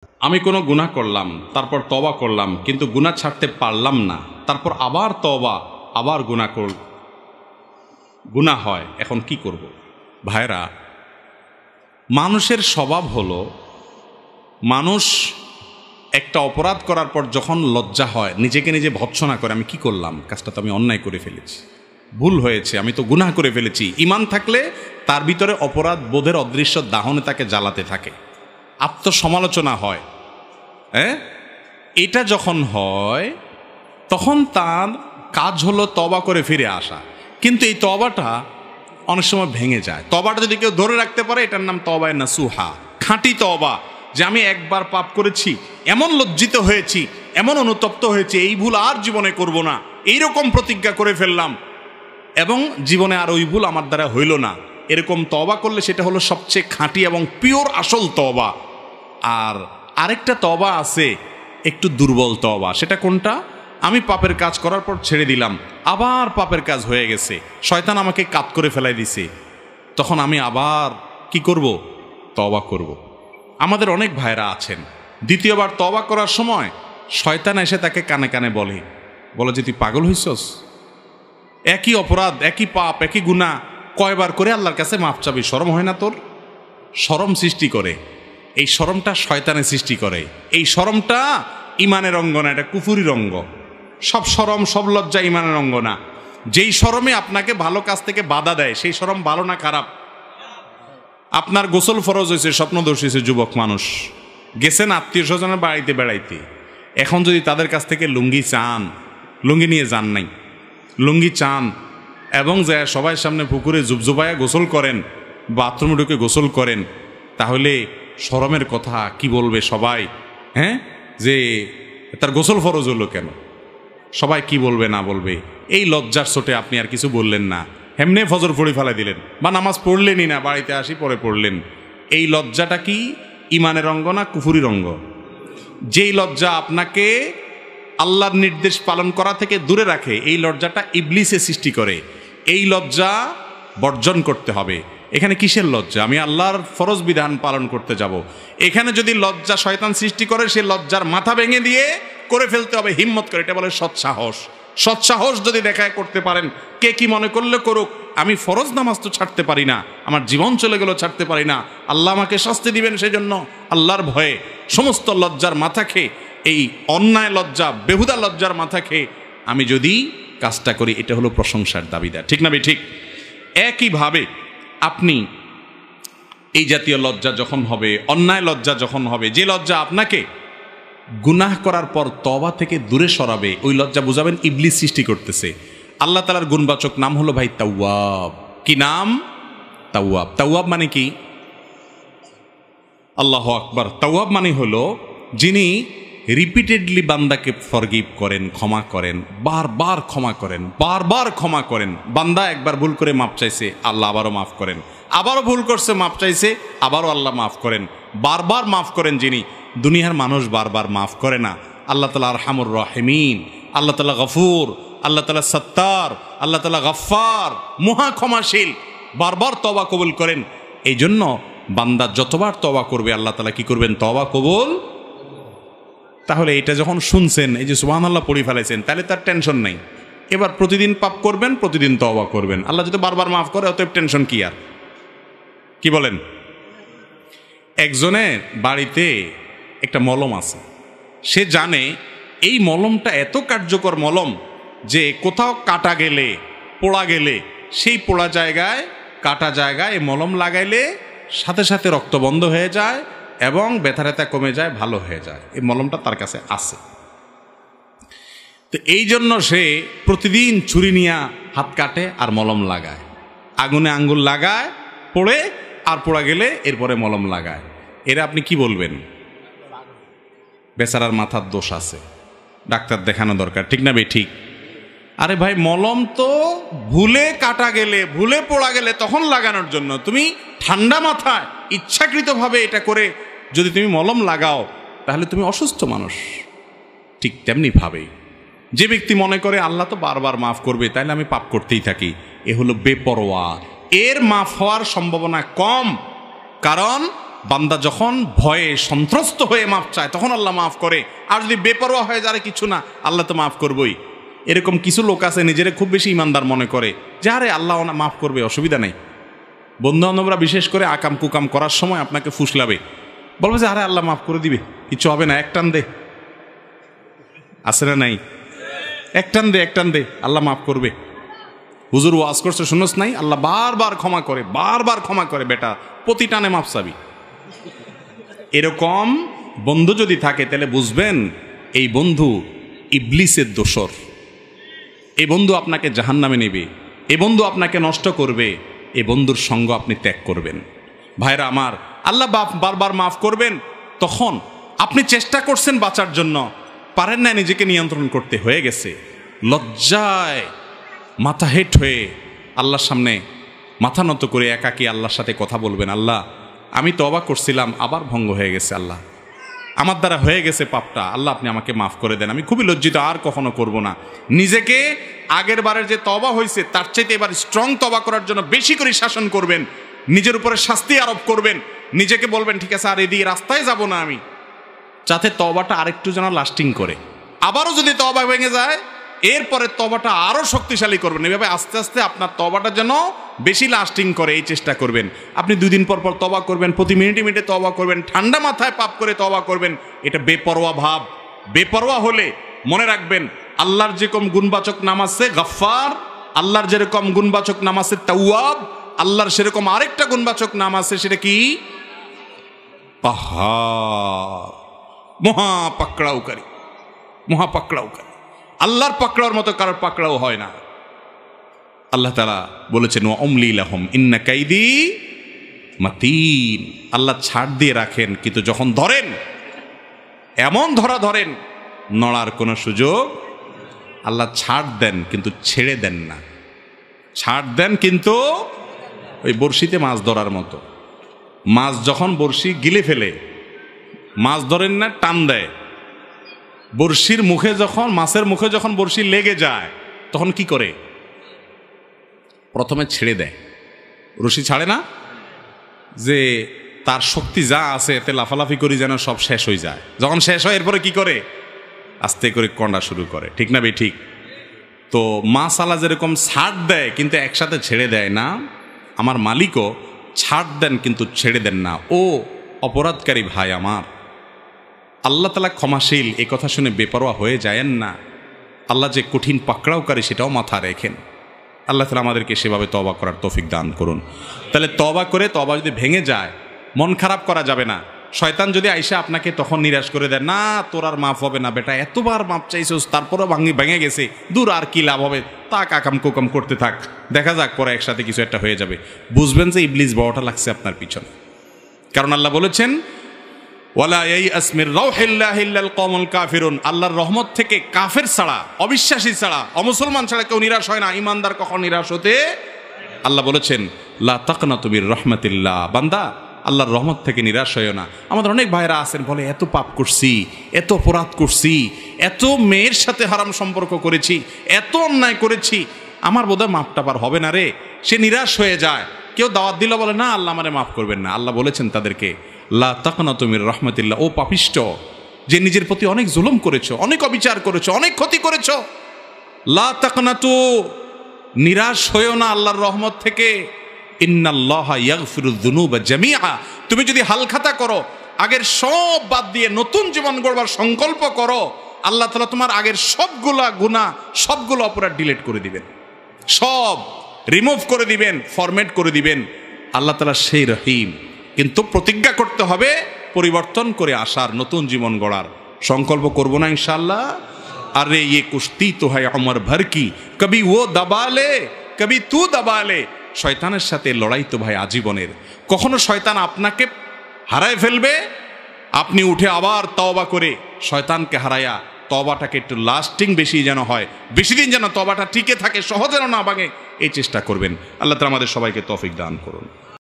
আমি কোনো গুনাহ করলাম, তারপর তওবা করলাম, কিন্তু গুনাহ ছাড়তে পারলাম না, তারপর আবার তওবা, আবার গুনাহ হয়, এখন কি করব? ভাইরা, মানুষের স্বভাব হলো, মানুষ একটা অপরাধ করার পর যখন লজ্জা হয়, নিজেকে নিজে ভৎসনা করে, আমি কি করলাম, কাজটা তো আমি অন্যায় করে ফেলেছি, ভুল হয়েছে, আমি তো গুনাহ করে ফেলেছি। ঈমান থাকলে তার ভিতরে অপরাধ বোধের অদৃশ্য দাহনে তাকে জ্বালাতে থাকে, আত্মসমালোচনা হয়। এটা যখন হয় তখন তার কাজ হলো তওবা করে ফিরে আসা। কিন্তু এই তওবাটা অনেক সময় ভেঙে যায়। তওবাটা যদি কেউ ধরে রাখতে পারে, এটার নাম তওবায়ে নাসুহা, খাঁটি তওবা। যে আমি একবার পাপ করেছি, এমন লজ্জিত হয়েছি, এমন অনুতপ্ত হয়েছি, এই ভুল আর জীবনে করব না, এইরকম প্রতিজ্ঞা করে ফেললাম, এবং জীবনে আর ওই ভুল আমার দ্বারা হইল না, এরকম তওবা করলে সেটা হলো সবচেয়ে খাঁটি এবং পিওর আসল তওবা। আর আরেকটা তওবা আছে একটু দুর্বল তওবা। সেটা কোনটা? আমি পাপের কাজ করার পর ছেড়ে দিলাম, আবার পাপের কাজ হয়ে গেছে, শয়তান আমাকে কাত করে ফেলাই দিছে, তখন আমি আবার কি করব? তওবা করব। আমাদের অনেক ভাইরা আছেন, দ্বিতীয়বার তওবা করার সময় শয়তান এসে তাকে কানে কানে বলে যে তুই পাগল হইছস, একই অপরাধ, একই পাপ, একই গুনাহ কয়বার করে আল্লাহর কাছে মাফ চাবি, শরম হয় না তোর? শরম সৃষ্টি করে, এই শরমটা শয়তানে সৃষ্টি করে। এই শরমটা ইমানের অঙ্গ না, এটা কুফুরির অঙ্গ। সব শরম, সব লজ্জা ইমানের অঙ্গ না। যেই শরমে আপনাকে ভালো কাজ থেকে বাধা দেয়, সেই শরম ভালো না খারাপ? আপনার গোসল ফরজ হয়েছে, স্বপ্নদোষ হয়েছে, যুবক মানুষ গেছেন আত্মীয় স্বজনের বাড়িতে বেড়াইতে, এখন যদি তাদের কাছ থেকে লুঙ্গি চান, লুঙ্গি নিয়ে যান নাই, লুঙ্গি চান এবং যায় সবাই সামনে পুকুরে জুবজুবায়া গোসল করেন, বাথরুমে ঢুকে গোসল করেন, তাহলে শরমের কথা কি বলবে সবাই? যে তার গোসল ফরজ হলো কেন, সবাই কি বলবে না বলবে, এই লজ্জার চোটে আপনি আর কিছু বললেন না, এমনি ফজর পড়ে ফেলাই দিলেন, বা নামাজ পড়লেনই না, বাড়িতে আসি পরে পড়লেন। এই লজ্জাটা কি ইমানের অঙ্গ না কুফুরির অঙ্গ? যেই লজ্জা আপনাকে আল্লাহর নির্দেশ পালন করা থেকে দূরে রাখে, এই লজ্জাটা ইবলিসে সৃষ্টি করে। এই লজ্জা বর্জন করতে হবে। এখানে কিসের লজ্জা? আমি আল্লাহর ফরজ বিধান পালন করতে যাব, এখানে যদি লজ্জা শয়তান সৃষ্টি করে, সে লজ্জার মাথা ভেঙে দিয়ে করে ফেলতে হবে, হিম্মত করে। এটা বলে সৎসাহস। সৎসাহস যদি দেখায় করতে পারেন, কে কি মনে করলে করুক, আমি ফরজ নামাজ তো ছাড়তে পারি না, আমার জীবন চলে গেল ছাড়তে পারি না, আল্লাহ আমাকে শাস্তি দিবেন, সেই জন্য আল্লাহর ভয়ে সমস্ত লজ্জার মাথা খেয়ে, এই অন্যায় লজ্জা, বেহুদা লজ্জার মাথা খেয়ে আমি যদি কাজটা করি, এটা হলো প্রশংসার দাবিদার। ঠিক না ঠিক? একইভাবে আপনি এই জাতীয় লজ্জা যখন হবে, অন্যায় লজ্জা যখন হবে, যে লজ্জা আপনাকে গুনাহ করার পর তওবা থেকে দূরে সরাবে, ওই লজ্জা বুঝাবেন ইবলিস সৃষ্টি করতেছে। আল্লাহ তাআলার গুণবাচক নাম হলো ভাই তাওয়াব। কি নাম? তাওয়াব। তাওয়াব মানে কি? আল্লাহু আকবার। তাওয়াব মানে হলো যিনি রিপিটেডলি বান্দাকে ফরগিভ করেন, ক্ষমা করেন, বারবার ক্ষমা করেন, বারবার ক্ষমা করেন। বান্দা একবার ভুল করে মাফ চাইছে, আল্লাহ আবারও মাফ করেন, আবারও ভুল করছে, মাফ চাইছে, আবারও আল্লাহ মাফ করেন, বারবার মাফ করেন যিনি। দুনিয়ার মানুষ বারবার মাফ করে না। আল্লাহ তাআলা আরহামুর রাহিমিন, আল্লাহ তাআলা গফুর, আল্লাহ তাআলা সত্তার, আল্লাহ তাআলা গফফার, মহা ক্ষমাশীল, বারবার তওবা কবুল করেন। এই জন্য বান্দা যতবার তওবা করবে, আল্লাহ তাআলা কি করবেন? তওবা কবুল। তাহলে এটা যখন শুনছেন, এই যে সুবহানাল্লাহ পড়ে ফেলাইছেন, তাহলে তার টেনশন নাই। এবার প্রতিদিন পাপ করবেন, প্রতিদিন তওবা করবেন, আল্লাহ যদি বারবার মাফ করে, অতএব টেনশন কি আর? কি বলেন? একজনের বাড়িতে একটা মলম আছে, সে জানে এই মলমটা এত কার্যকর মলম যে কোথাও কাটা গেলে, পোড়া গেলে, সেই পোড়া জায়গায়, কাটা জায়গায় এই মলম লাগাইলে সাথে সাথে রক্ত বন্ধ হয়ে যায় এবং ব্যথা ট্যাথা কমে যায়, ভালো হয়ে যায়। এই মলমটা তার কাছে আছে। তো এই জন্য সে প্রতিদিন ছুরি নিয়ে হাত কাটে আর মলম লাগায়, আগুনে আঙ্গুল লাগায়, পোড়ে, আর পোড়া গেলে এরপরে মলম লাগায়। এরা আপনি কি বলবেন? বেচারার মাথার দোষ আছে, ডাক্তার দেখানো দরকার। ঠিক না ঠিক? আরে ভাই, মলম তো ভুলে কাটা গেলে, ভুলে পোড়া গেলে তখন লাগানোর জন্য। তুমি ঠান্ডা মাথায় ইচ্ছাকৃতভাবে এটা করে যদি তুমি মলম লাগাও, তাহলে তুমি অসুস্থ মানুষ। ঠিক তেমনি ভাবে যে ব্যক্তি মনে করে আল্লাহ তো বারবার মাফ করবে, তাইলে আমি পাপ করতেই থাকি, এ হলো বেপরোয়া। এর মাফ হওয়ার সম্ভাবনা কম, কারণ বান্দা যখন ভয়ে সন্ত্রস্ত হয়ে মাফ চায় তখন আল্লাহ মাফ করে, আর যদি বেপরোয়া হয়ে যায় কিছু না, আল্লাহ তো মাফ করবই। এরকম কিছু লোক আছে নিজেরা খুব বেশি ইমানদার মনে করে যে আরে আল্লাহ মাফ করবে, অসুবিধা নেই। বন্ধু বান্ধবরা বিশেষ করে আকাম কুকাম করার সময় আপনাকে ফুসলাবে, বলবে যে আরে আল্লাহ মাফ করে দিবে, কিছু হবে না, এক টান দে, আছে না নাই, এক টান দে আল্লাহ মাফ করবে। হুজুর ওয়াজ করছে শুনোস নাই, আল্লাহ বারবার ক্ষমা করে, বারবার ক্ষমা করে, বেটা প্রতি টানে মাফ চাবি। এরকম বন্ধু যদি থাকে তাহলে বুঝবেন এই বন্ধু ইবলিসের দোসর। এই বন্ধু আপনাকে জাহান্নামে নেবে, এই বন্ধু আপনাকে নষ্ট করবে, এই বন্ধুর সঙ্গ আপনি ত্যাগ করবেন। ভাইরা আমার, আল্লাহ বারবার মাফ করবেন, তখন আপনি চেষ্টা করছেন বাঁচার জন্য, পারেন না, নিজেকে নিয়ন্ত্রণ করতে, হয়ে গেছে, লজ্জায় মাথা হেট হয়ে আল্লাহর সামনে মাথা নত করে একাকী আল্লাহর সাথে কথা বলবেন, আল্লাহ আমি তওবা করছিলাম, আবার ভঙ্গ হয়ে গেছে, আল্লাহ আমার দ্বারা হয়ে গেছে পাপটা, আল্লাহ আপনি আমাকে মাফ করে দেন, আমি খুবই লজ্জিত, আর কখনো করব না। নিজেকে আগের বারের যে তওবা হয়েছে তার চাইতে এবার স্ট্রং তওবা করার জন্য বেশি করে শাসন করবেন, নিজের উপরে শাস্তি আরোপ করবেন, নিজেকে বলবেন ঠিক আছে আর এদিকে রাস্তায় যাব না আমি, যাতে তওবাটা আরেকটু যেন লাস্টিং করে। আবারও যদি তওবা ভেঙে যায় এরপরে তওবাটা আরো শক্তিশালী করবেন। এভাবে আস্তে আস্তে আপনার তওবাটা যেন বেশি লাস্টিং করে এই চেষ্টা করবেন। আপনি 2 দিন পর পর তওবা করবেন, প্রতি মিনিটে মিনিটে তওবা করবেন, ঠান্ডা মাথায় পাপ করে তওবা করবেন। এটা বেপরোয়া ভাব। বেপরোয়া হলে মনে রাখবেন আল্লাহর যেরকম গুণবাচক নাম আছে গফফার, আল্লাহর যেরকম গুণবাচক নাম আছে তাওয়াব, আল্লাহর সেরকম আরেকটা গুণবাচক নাম আছে, সেটা কি? পাহাড়, মহাপাকড়াওকারী। মহাপাকড়াওকারী, আল্লাহর পাকড়াওর মতো কারোর পাকড়াও হয় না। আল্লাহ তাআলা বলেছেন ওয়া উমলি লাহুম ইন্না কাইদি মাতিন। আল্লাহ ছাড় দিয়ে রাখেন, কিন্তু যখন ধরেন এমন ধরেন নড়ার কোনো সুযোগ। আল্লাহ ছাড় দেন কিন্তু ছেড়ে দেন না, ছাড় দেন কিন্তু ওই বড়শিতে মাছ ধরার মতো। মাছ যখন বড়শি গিলে ফেলে, মাছ ধরেন না, টান দেয়, বড়শির মুখে যখন, মাছের মুখে যখন বড়শি লেগে যায় তখন কি করে? প্রথমে ছেড়ে দেয়, রশি ছাড়ে না, যে তার শক্তি যা আছে এতে লাফালাফি করি যেন সব শেষ হয়ে যায়। যখন শেষ হয় এরপরে কি করে? আস্তে করে কন্ডা শুরু করে, ঠিক না বে ঠিক? তো মাছ আলা যেরকম ছাড় দেয় কিন্তু একসাথে ছেড়ে দেয় না, আমার মালিকও ছাড় দেন কিন্তু ছেড়ে দেন না। ও অপরাধকারী ভাই আমার, আল্লাহ তাআলা ক্ষমাশীল, এ কথা শুনে বেপরোয়া হয়ে যায়েন না। আল্লাহ যে কঠিন পাকড়াওকারী সেটাও মাথা রেখেন। আল্লাহ তাআলা আমাদেরকে সেভাবে তওবা করার তৌফিক দান করুন। তাহলে তওবা করে, তওবা যদি ভেঙে যায় মন খারাপ করা যাবে না। শয়তান যদি আইসা আপনাকে তখন নিরাশ করে দেয়, না তোর আর মাফ হবে না বেটা, এতবার মাপ চাইছিস তারপরও ভেঙে গেছে, দূর আর কি লাভ হবে, তাক আকাম কুকাম করতে থাক, দেখা যাক পরে একসাথে কিছু একটা হয়ে যাবে। বুঝবেন যে ইবলিস বড়টা লাগছে আপনার পিছনে। কারণ আল্লাহ বলেছেন ওয়ালা ইয়াইআস মির রাউহিল্লাহি ইল্লাল কওমুল কাফিরুন, আল্লাহর রহমত থেকে কাফের ছাড়া, অবিশ্বাসী ছাড়া, অমুসলমান ছাড়া কেউ নিরাশ হয় না। ঈমানদার কখন নিরাশ হতে? আল্লাহ বলেছেন লা তাকনাতু মির রাহমাতিল্লাহ, বান্দা আল্লাহর রহমত থেকে নিরাশ হয়ো না। আমাদের অনেক ভাইরা আছেন বলে এত পাপ করছি, এত অপরাধ করছি, এত মেয়ের সাথে হারাম সম্পর্ক করেছি, এত অন্যায় করেছি, আমার বোধহয় মাফটা পার হবে না রে। সে নিরাশ হয়ে যায়। কেউ দাওয়াত দিল বলে না আল্লাহ আমারে মাফ করবেন না। আল্লাহ বলেছেন তাদেরকে লা তাকনাতু মির রাহমাতিল্লাহ, ও পাপিষ্ঠ, যে নিজের প্রতি অনেক জুলুম করেছো, অনেক অবিচার করেছো, অনেক ক্ষতি করেছো, লা তাকনাতু, নিরাশ হয়েও না আল্লাহর রহমত থেকে। ইন্নাল্লাহা ইয়াগফিরুয যুনুবা জামিআ, তুমি যদি হালখাতা করো, আগের সব বাদ দিয়ে নতুন জীবন গড়বার সংকল্প করো, আল্লাহ তাআলা তোমার আগের সবগুলা গুনাহ, সবগুলো অপরাধ ডিলিট করে দিবেন, সব রিমুভ করে দিবেন, ফরম্যাট করে দিবেন। আল্লাহ তাআলা সেই রহিম। কিন্তু প্রতিজ্ঞা করতে হবে পরিবর্তন করে আসার, নতুন জীবন গড়ার সংকল্প করব না ইনশাআল্লাহ। আরে ये कुश्ती तो है उम्र भर की, कभी वो दबा ले कभी तू दबा ले। শয়তানের সাথে লড়াই তো ভাই আজীবনের। কখনো শয়তান আপনাকে হারায় ফেলবে, আপনি উঠে আবার তওবা করে শয়তানকে হারায়া তওবাটাকে একটু লাস্টিং বেশি যেন হয়, বেশি দিন যেন তওবাটা টিকে থাকে, সহজে যেন না ভাঙে, এই চেষ্টা করবেন। আল্লাহ তাআলা আমাদের সবাইকে তৌফিক দান করুন।